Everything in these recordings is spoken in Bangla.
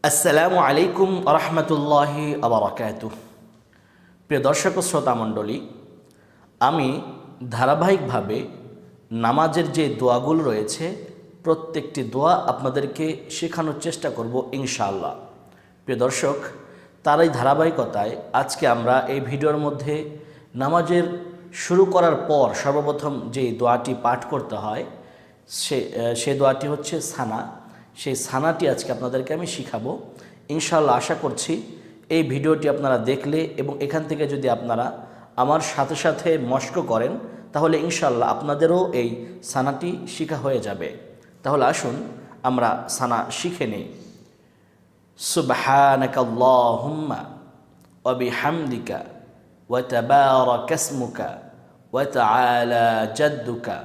আসসালামু আলাইকুম রহমতুল্লাহি আবরাকাতুহ। প্রিয় দর্শক ও শ্রোতা মণ্ডলী, আমি ধারাবাহিকভাবে নামাজের যে দোয়াগুলো রয়েছে প্রত্যেকটি দোয়া আপনাদেরকে শেখানোর চেষ্টা করব ইনশাআল্লাহ। প্রিয় দর্শক, তার এই ধারাবাহিকতায় আজকে আমরা এই ভিডিওর মধ্যে নামাজের শুরু করার পর সর্বপ্রথম যে দোয়াটি পাঠ করতে হয় সে দোয়াটি হচ্ছে সানা। সেই সানাটি আজকে আপনাদেরকে আমি শিখাবো ইনশাআল্লাহ। আশা করছি এই ভিডিওটি আপনারা দেখলে এবং এখান থেকে যদি আপনারা আমার সাথে সাথে মশক করেন তাহলে ইনশাআল্লাহ আপনাদেরও এই সানাটি শিখা হয়ে যাবে। তাহলে আসুন আমরা সানা শিখে নিই। সুবহানাকাল্লাহুম্মা ওয়া বিহামদিকা ওয়া তাবারাকা ইসমুকা ওয়া তাআলা জাদ্দুকা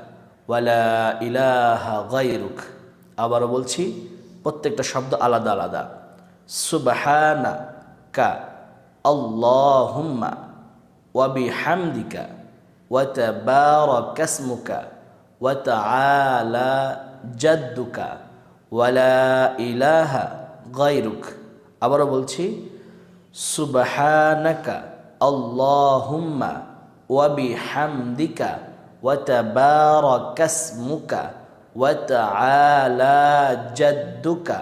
ওয়া লা ইলাহা গায়রুক। আবারও বলছি, প্রত্যেকটা শব্দ আলাদা আলাদা। সুবহানাকা আল্লাহুম্মা ওয়া বিহামদিকা ওয়া তাবারাকা ইসমুকা ওয়া তাআলা জাদ্দুকা ওয়া লা ইলাহা গায়রুক। আবারও বলছি, সুবহানাকা আল্লাহুম্মা ওয়া বিহামদিকা ওয়া তাবারাকা ইসমুকা ওয়া তাআলা জাদ্দুকা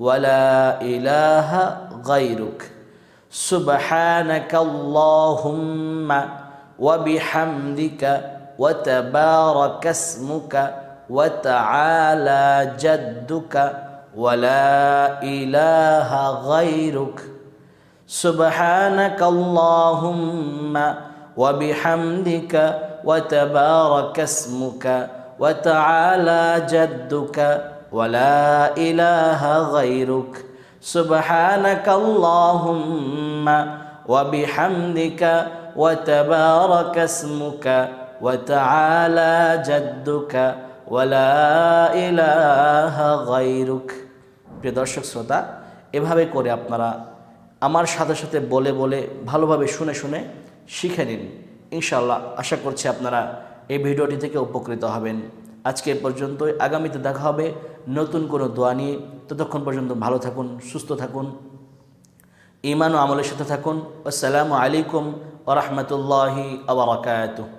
ওয়া লা ইলাহা গায়রুক। সুবহানাকা আল্লাহুম্মা ওয়া বিহামদিকা ওয়া তাবারাকা ইসমুকা ওয়া তাআলা জাদ্দুকা ওয়া লা ইলাহা গায়রুক। সুবহানাকা আল্লাহুম্মা ওয়া বিহামদিকা ওয়া তাবারাকা ইসমুকা ওয়া তাআলা জাদ্দুকা ওয়া লা ইলাহা গায়রুক। সুবহানাকা আল্লাহুম্মা ওয়া বিহামদিকা ওয়া তাবারাকা ইসমুকা ওয়া তাআলা জাদ্দুকা ওয়া লা ইলাহা গায়রুক। প্রিয় দর্শক শ্রোতা, এভাবে করে আপনারা আমার সাথে সাথে বলে বলে ভালোভাবে শুনে শুনে শিখে নিন ইনশাআল্লাহ। আশা করছি আপনারা এই ভিডিওটি থেকে উপকৃত হবেন। আজকে এ পর্যন্তই, আগামীতে দেখা হবে নতুন কোনো দোয়া নিয়ে। ততক্ষণ পর্যন্ত ভালো থাকুন, সুস্থ থাকুন, ঈমান ও আমলের সাথে থাকুন। আসসালামু আলাইকুম ওয়া রাহমাতুল্লাহি ওয়া বারাকাতুহু।